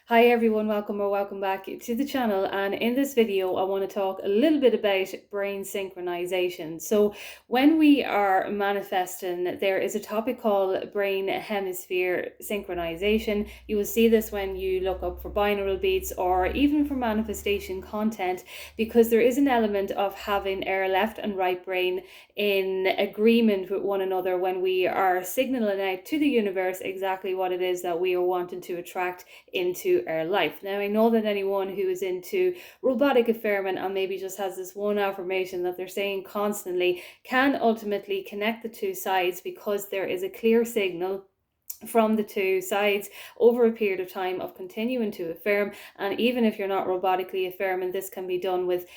Hi everyone, welcome back to the channel, and in this video I want to talk a little bit about brain synchronization. So when we are manifesting, there is a topic called brain hemisphere synchronization. You will see this when you look up for binaural beats or even for manifestation content, because there is an element of having our left and right brain in agreement with one another when we are signaling out to the universe exactly what it is that we are wanting to attract into our life. Now, I know that anyone who is into robotic affirming and maybe just has this one affirmation that they're saying constantly can ultimately connect the two sides, because there is a clear signal from the two sides over a period of time of continuing to affirm. And even if you're not robotically affirming, this can be done with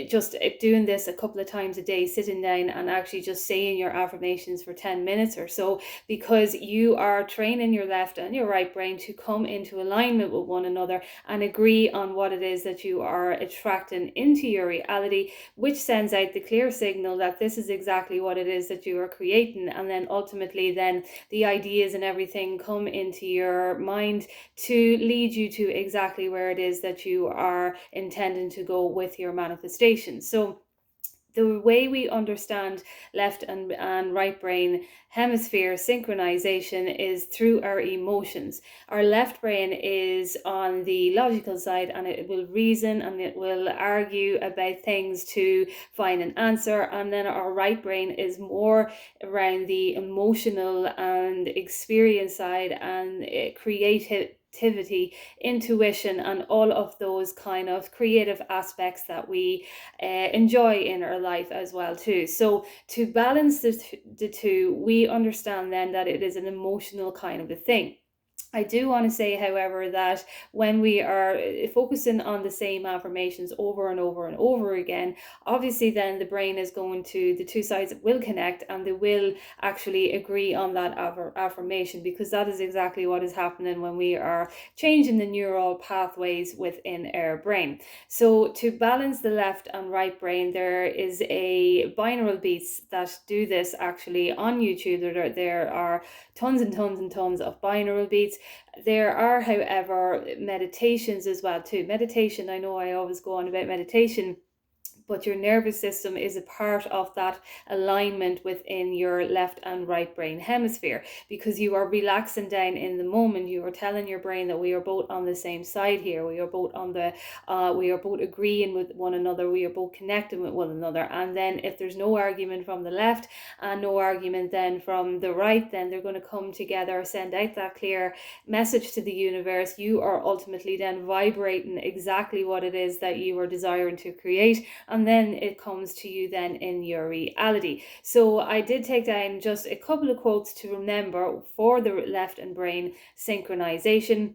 just doing this a couple of times a day, sitting down and actually just saying your affirmations for 10 minutes or so, because you are training your left and your right brain to come into alignment with one another and agree on what it is that you are attracting into your reality, which sends out the clear signal that this is exactly what it is that you are creating. And then ultimately then the ideas and everything come into your mind to lead you to exactly where it is that you are intending to go with your manifestation. So the way we understand left and right brain hemisphere synchronization is through our emotions. Our left brain is on the logical side, and it will reason and it will argue about things to find an answer. And then our right brain is more around the emotional and experience side and creative intuition, and all of those kind of creative aspects that we enjoy in our life as well too. So to balance the two, we understand then that it is an emotional kind of a thing. I do want to say, however, that when we are focusing on the same affirmations over and over and over again, obviously then the brain is going to, the two sides will connect and they will actually agree on that affirmation, because that is exactly what is happening when we are changing the neural pathways within our brain. So to balance the left and right brain, there is a binaural beats that do this actually on YouTube. There are tons and tons and tons of binaural beats. There are, however, meditations as well too. Meditation, I know I always go on about meditation, but your nervous system is a part of that alignment within your left and right brain hemisphere, because you are relaxing down in the moment. You are telling your brain that we are both on the same side here. We are both we are both agreeing with one another. We are both connecting with one another. And then if there's no argument from the left and no argument then from the right, then they're going to come together, send out that clear message to the universe. You are ultimately then vibrating exactly what it is that you are desiring to create, and then it comes to you then in your reality. So I did take down just a couple of quotes to remember for the left and brain synchronization.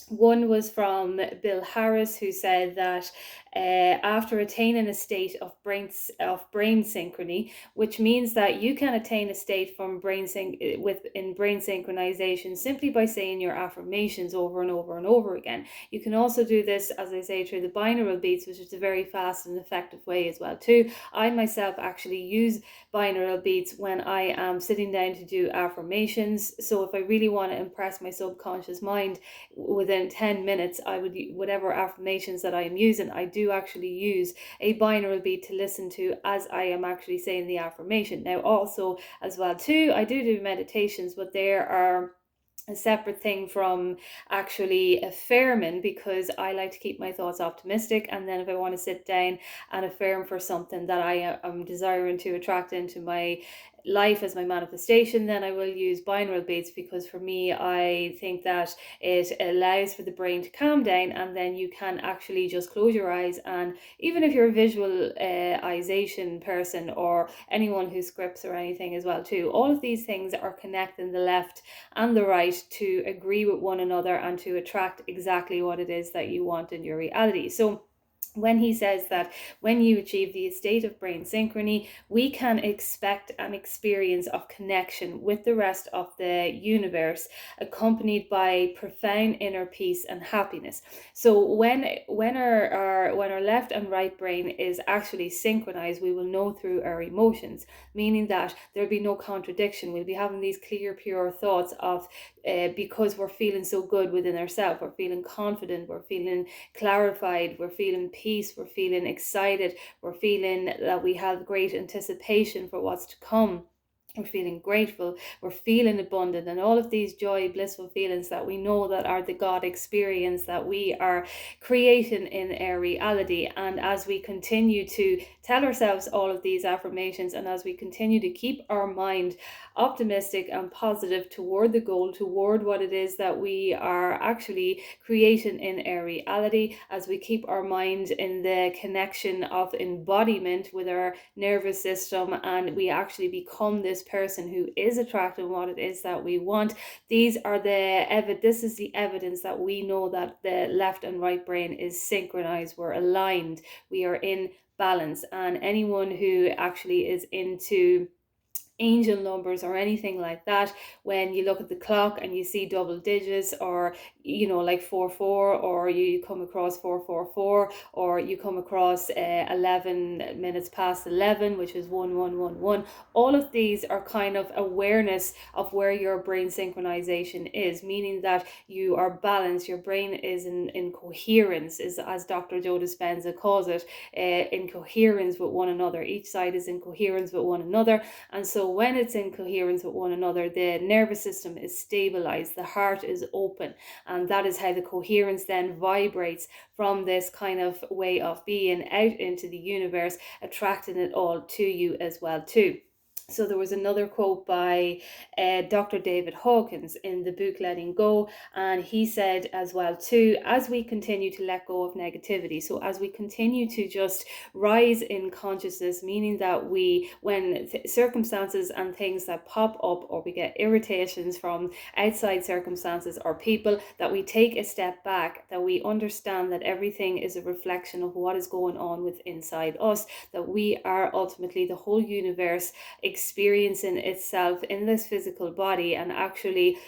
One was from Bill Harris, who said that after attaining a state of brain synchrony, which means that you can attain a state from brain synchronization simply by saying your affirmations over and over and over again. You can also do this, as I say, through the binaural beats, which is a very fast and effective way as well too. I myself actually use binaural beats when I am sitting down to do affirmations. So if I really want to impress my subconscious mind, within 10 minutes, I would, whatever affirmations that I am using, I do actually use a binaural beat to listen to as I am actually saying the affirmation. Now also as well too, I do meditations, but there are a separate thing from actually affirming, because I like to keep my thoughts optimistic. And then if I want to sit down and affirm for something that I am desiring to attract into my life as my manifestation, then I will use binaural beats, because for me, I think that it allows for the brain to calm down, and then you can actually just close your eyes. And even if you're a visualization person or anyone who scripts or anything as well too, all of these things are connecting the left and the right to agree with one another and to attract exactly what it is that you want in your reality. So when he says that when you achieve the state of brain synchrony, we can expect an experience of connection with the rest of the universe, accompanied by profound inner peace and happiness. So when our left and right brain is actually synchronized, we will know through our emotions, meaning that there'll be no contradiction. We'll be having these clear, pure thoughts of because we're feeling so good within ourselves, we're feeling confident, we're feeling clarified, we're feeling peace, we're feeling excited, we're feeling that we have great anticipation for what's to come. We're feeling grateful, we're feeling abundant, and all of these joy, blissful feelings that we know that are the God experience that we are creating in our reality. And as we continue to tell ourselves all of these affirmations, and as we continue to keep our mind optimistic and positive toward the goal, toward what it is that we are actually creating in our reality, as we keep our mind in the connection of embodiment with our nervous system, and we actually become this person who is attracting what it is that we want. This is the evidence that we know that the left and right brain is synchronized, we're aligned, we are in balance. And anyone who actually is into angel numbers or anything like that, when you look at the clock and you see double digits, or like 44, or you come across 444, or you come across 11 minutes past 11, which is 1111, all of these are kind of awareness of where your brain synchronization is, meaning that you are balanced, your brain is in coherence, is as Dr. Joe Dispenza calls it, in coherence with one another. Each side is in coherence with one another, and so when it's in coherence with one another, the nervous system is stabilized, the heart is open, and that is how the coherence then vibrates from this kind of way of being out into the universe, attracting it all to you as well too. So there was another quote by Dr. David Hawkins in the book Letting Go, and he said as well too, as we continue to let go of negativity, so as we continue to just rise in consciousness, meaning that when circumstances and things that pop up, or we get irritations from outside circumstances or people, that we take a step back, that we understand that everything is a reflection of what is going on with inside us, that we are ultimately the whole universe experiencing itself in this physical body, and actually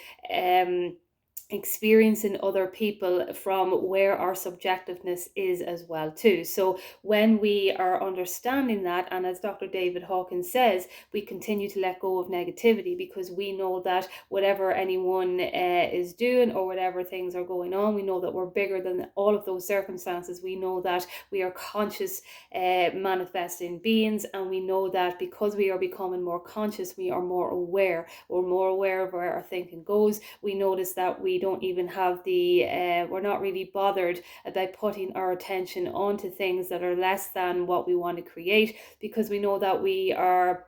experiencing other people from where our subjectiveness is as well too. So when we are understanding that, and as Dr. David Hawkins says, we continue to let go of negativity, because we know that whatever anyone is doing, or whatever things are going on, we know that we're bigger than all of those circumstances. We know that we are conscious manifesting beings, and we know that because we are becoming more conscious, we are more aware. We're more aware of where our thinking goes. We notice that we don't even have we're not really bothered about putting our attention onto things that are less than what we want to create, because we know that we are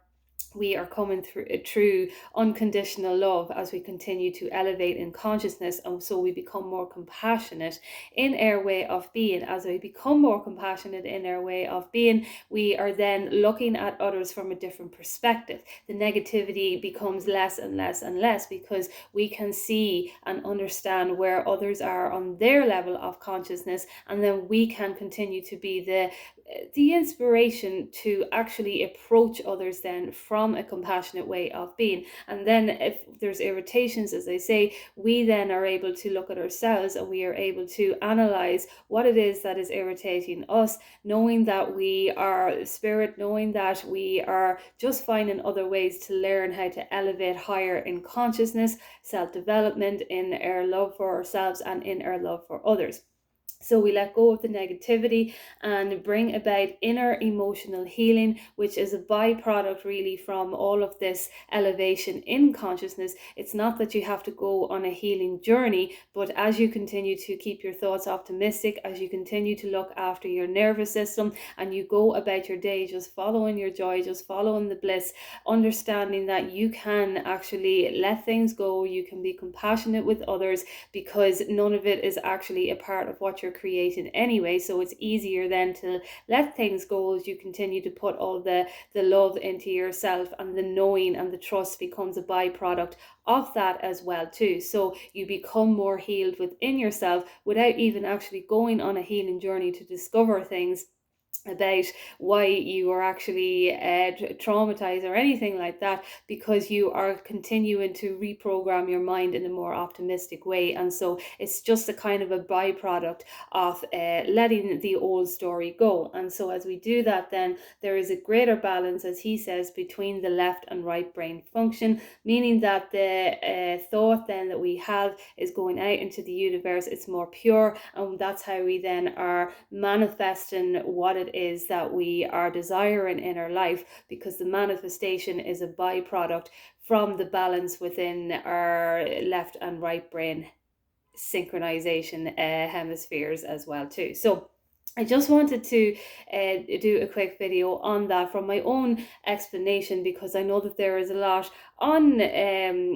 coming through unconditional love as we continue to elevate in consciousness. And so we become more compassionate in our way of being. As we become more compassionate in our way of being, we are then looking at others from a different perspective. The negativity becomes less and less and less, because we can see and understand where others are on their level of consciousness, and then we can continue to be the inspiration to actually approach others then from a compassionate way of being. And then if there's irritations, as I say, we then are able to look at ourselves, and we are able to analyze what it is that is irritating us, knowing that we are spirit, knowing that we are just finding other ways to learn how to elevate higher in consciousness, self-development, in our love for ourselves and in our love for others. So we let go of the negativity and bring about inner emotional healing, which is a byproduct really from all of this elevation in consciousness. It's not that you have to go on a healing journey, but as you continue to keep your thoughts optimistic, as you continue to look after your nervous system, and you go about your day just following your joy, just following the bliss, understanding that you can actually let things go, you can be compassionate with others, because none of it is actually a part of what you're you're creating anyway. So it's easier then to let things go as you continue to put all the love into yourself, and the knowing and the trust becomes a byproduct of that as well too. So you become more healed within yourself without even actually going on a healing journey to discover things about why you are actually traumatized or anything like that, because you are continuing to reprogram your mind in a more optimistic way. And so it's just a kind of a byproduct of letting the old story go. And so as we do that, then there is a greater balance, as he says, between the left and right brain function, meaning that the thought then that we have is going out into the universe. It's more pure, and that's how we then are manifesting what it is that we are desiring in our life, because the manifestation is a byproduct from the balance within our left and right brain synchronization hemispheres as well too. So I just wanted to do a quick video on that from my own explanation, because I know that there is a lot on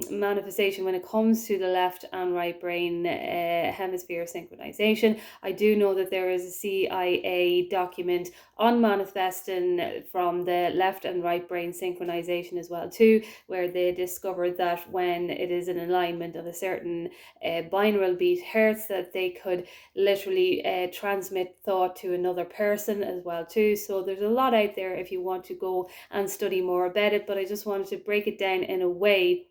manifestation when it comes to the left and right brain hemisphere synchronization. I do know that there is a CIA document on manifesting from the left and right brain synchronization as well too, where they discovered that when it is in alignment of a certain binaural beat hertz, that they could literally transmit thought to another person as well too. So there's a lot out there if you want to go and study more about it, but I just wanted to break it down in a way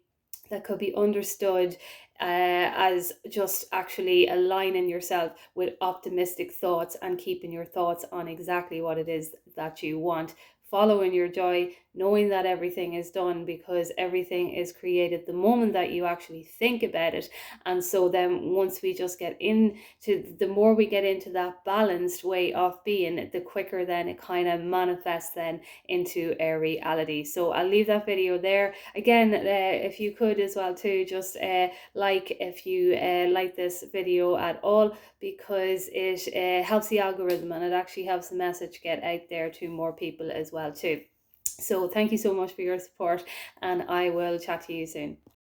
that could be understood as just actually aligning yourself with optimistic thoughts and keeping your thoughts on exactly what it is that you want, following your joy, knowing that everything is done, because everything is created the moment that you actually think about it. And so then once we just get into, the more we get into that balanced way of being, the quicker then it kind of manifests then into a reality. So I'll leave that video there. Again, if you could as well too, just like if you like this video at all, because it helps the algorithm, and it actually helps the message get out there to more people as well too. So thank you so much for your support, and I will chat to you soon.